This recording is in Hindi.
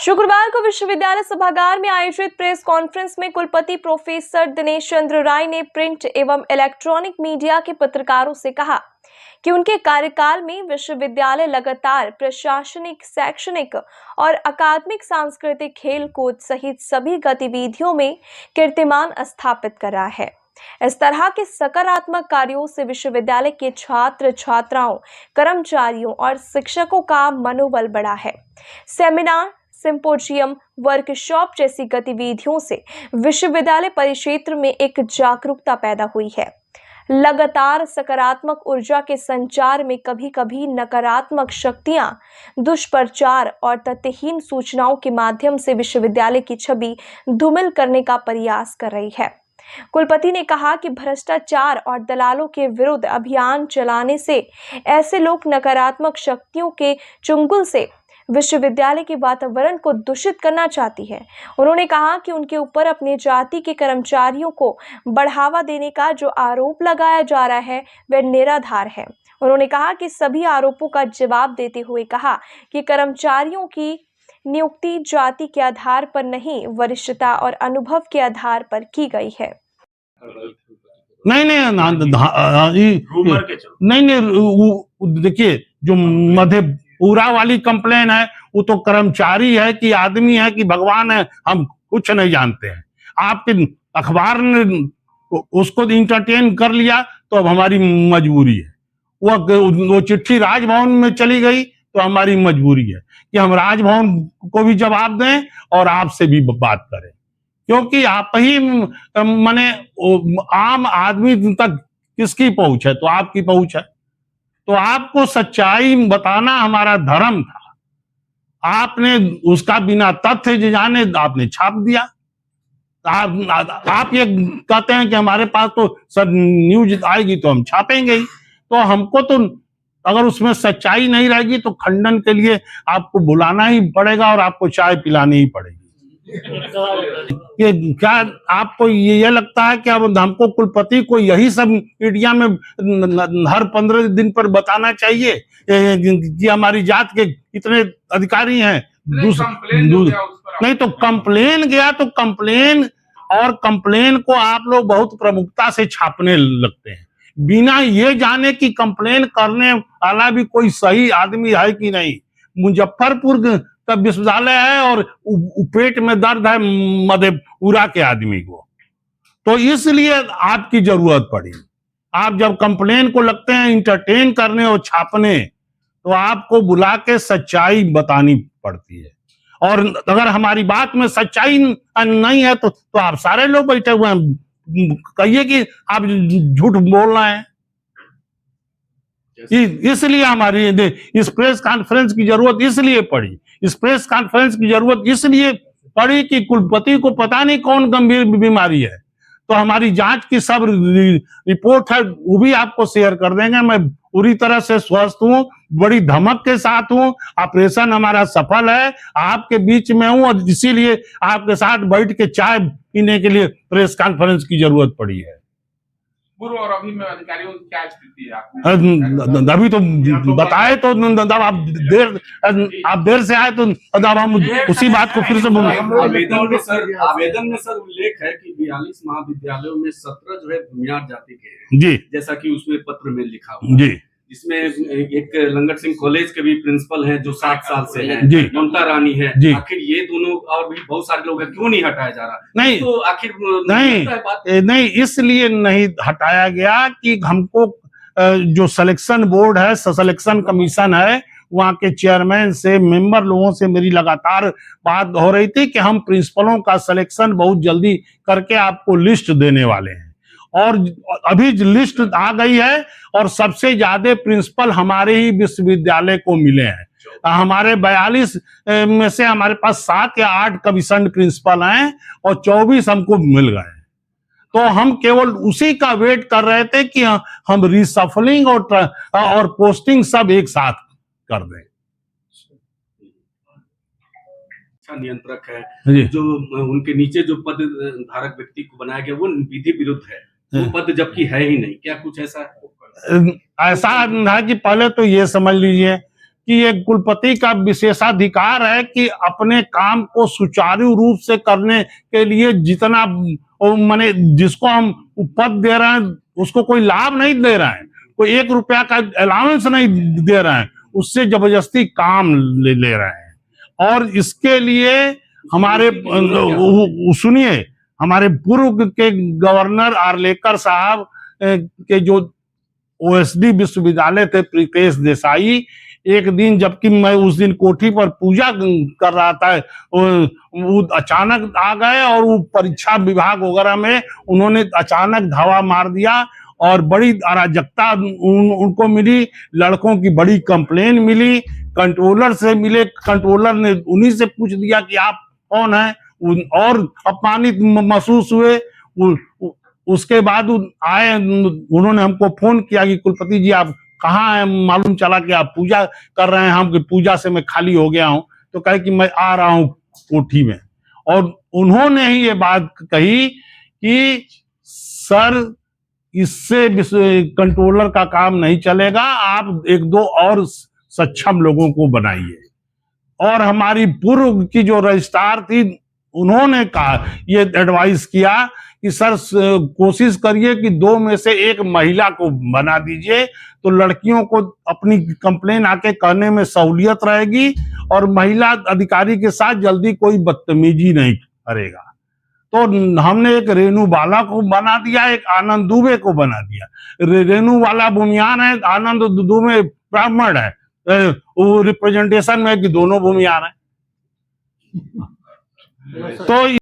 शुक्रवार को विश्वविद्यालय सभागार में आयोजित प्रेस कॉन्फ्रेंस में कुलपति प्रोफेसर दिनेश चंद्र राय ने प्रिंट एवं इलेक्ट्रॉनिक मीडिया के पत्रकारों से कहा कि उनके कार्यकाल में विश्वविद्यालय लगातार प्रशासनिक, शैक्षणिक और अकादमिक, सांस्कृतिक, खेल कूद सहित सभी गतिविधियों में कीर्तिमान स्थापित कर रहा है। इस तरह के सकारात्मक कार्यों से विश्वविद्यालय के छात्र छात्राओं, कर्मचारियों और शिक्षकों का मनोबल बढ़ा है। सेमिनार, सिंपोजियम, वर्कशॉप जैसी गतिविधियों से विश्वविद्यालय परिक्षेत्र में एक जागरूकता पैदा हुई है। लगातार सकारात्मक ऊर्जा के संचार में कभी कभी नकारात्मक शक्तियां दुष्प्रचार और तथ्यहीन सूचनाओं के माध्यम से विश्वविद्यालय की छवि धूमिल करने का प्रयास कर रही है। कुलपति ने कहा कि भ्रष्टाचार और दलालों के विरुद्ध अभियान चलाने से ऐसे लोग नकारात्मक शक्तियों के चुंगल से विश्वविद्यालय के वातावरण को दूषित करना चाहती है। उन्होंने कहा कि उनके ऊपर अपने जाति के कर्मचारियों को बढ़ावा देने का जो आरोप लगाया जा रहा है वह निराधार है। उन्होंने कहा कि सभी आरोपों का जवाब देते हुए कहा कि कर्मचारियों की नियुक्ति जाति के आधार पर नहीं, वरिष्ठता और अनुभव के आधार पर की गई है। नहीं, देखिए, जो मधेपुरा वाली कंप्लेन है वो तो कर्मचारी है कि आदमी है कि भगवान है, हम कुछ नहीं जानते हैं। आपके अखबार ने उसको इंटरटेन कर लिया तो अब हमारी मजबूरी है। वो चिट्ठी राजभवन में चली गई तो हमारी मजबूरी है कि हम राजभवन को भी जवाब दें और आपसे भी बात करें, क्योंकि आप ही माने आम आदमी तक किसकी पहुंच है? तो आपकी पहुंच है। तो आपको सच्चाई बताना हमारा धर्म था। आपने उसका बिना तथ्य जाने आपने छाप दिया। आप ये कहते हैं कि हमारे पास तो सर न्यूज आएगी तो हम छापेंगे ही। तो हमको तो अगर उसमें सच्चाई नहीं रहेगी तो खंडन के लिए आपको बुलाना ही पड़ेगा और आपको चाय पिलानी ही पड़ेगी। कि क्या आपको ये लगता है कि अब हमको कुलपति को यही सब मीडिया में हर 15 दिन पर बताना चाहिए कि हमारी जात के कितने अधिकारी हैं? नहीं तो कंप्लेन गया तो कंप्लेन को आप लोग बहुत प्रमुखता से छापने लगते हैं बिना ये जाने कि कंप्लेन करने वाला भी कोई सही आदमी है कि नहीं। मुजफ्फरपुर का विश्वविद्यालय है और पेट में दर्द है मधेपुरा के आदमी को, तो इसलिए आपकी जरूरत पड़ी। आप जब कंप्लेन को लगते हैं इंटरटेन करने और छापने तो आपको बुला के सच्चाई बतानी पड़ती है। और अगर हमारी बात में सच्चाई नहीं है तो आप सारे लोग बैठे हुए हैं, कहिए कि आप झूठ बोल रहे हैं। इसलिए हमारी इस प्रेस कॉन्फ्रेंस की जरूरत इसलिए पड़ी। इस प्रेस कॉन्फ्रेंस की जरूरत इसलिए पड़ी कि कुलपति को पता नहीं कौन गंभीर बीमारी है, तो हमारी जांच की सब रिपोर्ट है वो भी आपको शेयर कर देंगे। मैं पूरी तरह से स्वस्थ हूँ, बड़ी धमक के साथ हूँ, ऑपरेशन हमारा सफल है, आपके बीच में हूँ और इसीलिए आपके साथ बैठ के चाय पीने के लिए प्रेस कॉन्फ्रेंस की जरूरत पड़ी है। पूर्व और अभी में अधिकारियों की क्या स्थिति है? अभी तो बताए तो आप देर से आए तो अब हम उसी बात को फिर से बोले। आवेदन में सर उल्लेख है कि 42 महाविद्यालयों में 17 जो है बुनियाद जाति के हैं जी, जैसा कि उसमें पत्र में लिखा हुआ जी। जिसमें एक लंगट सिंह कॉलेज के भी प्रिंसिपल हैं जो 7 साल से हैं, ममता रानी है। आखिर ये दोनों और भी बहुत सारे लोग हैं, क्यों नहीं हटाया जा रहा? नहीं तो आखिर नहीं इसलिए नहीं हटाया गया कि हमको जो सिलेक्शन बोर्ड है, सिलेक्शन कमीशन है, वहाँ के चेयरमैन से, मेंबर लोगों से मेरी लगातार बात हो रही थी कि हम प्रिंसिपलों का सिलेक्शन बहुत जल्दी करके आपको लिस्ट देने वाले हैं। और अभी लिस्ट आ गई है और सबसे ज्यादा प्रिंसिपल हमारे ही विश्वविद्यालय को मिले हैं। हमारे 42 में से हमारे पास 7 या 8 कमीशन प्रिंसिपल हैं और 24 हमको मिल गए। तो हम केवल उसी का वेट कर रहे थे कि हम रिसफलिंग और पोस्टिंग सब एक साथ कर दें। नियंत्रक है जो उनके नीचे जो पद धारक व्यक्ति को बनाया गया वो विधि विरुद्ध है, वो पद जबकि है ही नहीं, क्या कुछ ऐसा है? ऐसा है कि पहले तो ये समझ लीजिए कि ये कुलपति का विशेषाधिकार है कि अपने काम को सुचारू रूप से करने के लिए जितना माने जिसको हम पद दे रहे हैं उसको कोई लाभ नहीं दे रहे हैं, कोई 1 रुपया का अलाउंस नहीं दे रहे हैं, उससे जबरदस्ती काम ले रहे हैं। और इसके लिए हमारे सुनिए, हमारे पूर्व के गवर्नर आर्लेकर साहब के जो ओएसडी विश्वविद्यालय थे प्रीतेश देसाई, एक दिन जबकि मैं उस दिन कोठी पर पूजा कर रहा था, वो अचानक आ गए और वो परीक्षा विभाग वगैरह में उन्होंने अचानक धावा मार दिया और बड़ी अराजकता उनको मिली। लड़कों की बड़ी कंप्लेन मिली, कंट्रोलर से मिले, कंट्रोलर ने उन्हीं से पूछ दिया कि आप कौन हैं, और अपमानित महसूस हुए। उसके बाद आए, उन्होंने हमको फोन किया कि कुलपति जी आप कहाँ हैं, मालूम चला कि आप पूजा कर रहे हैं, हम पूजा से मैं खाली हो गया हूं। तो कहे कि मैं आ रहा हूं कोठी में। और उन्होंने ही ये बात कही कि सर इससे कंट्रोलर का काम नहीं चलेगा, आप 1-2 और सक्षम लोगों को बनाइए। और हमारी पूर्व की जो रजिस्ट्रार थी उन्होंने कहा, ये एडवाइस किया कि सर कोशिश करिए कि 2 में से 1 महिला को बना दीजिए, तो लड़कियों को अपनी कंप्लेन आके कहने में सहूलियत रहेगी और महिला अधिकारी के साथ जल्दी कोई बदतमीजी नहीं करेगा। तो हमने एक रेणु बाला को बना दिया, एक आनंद दुबे को बना दिया। रेणु बाला भूमियान है, आनंद दुबे ब्राह्मण है, वो रिप्रेजेंटेशन में कि दोनों भूमियान है। तो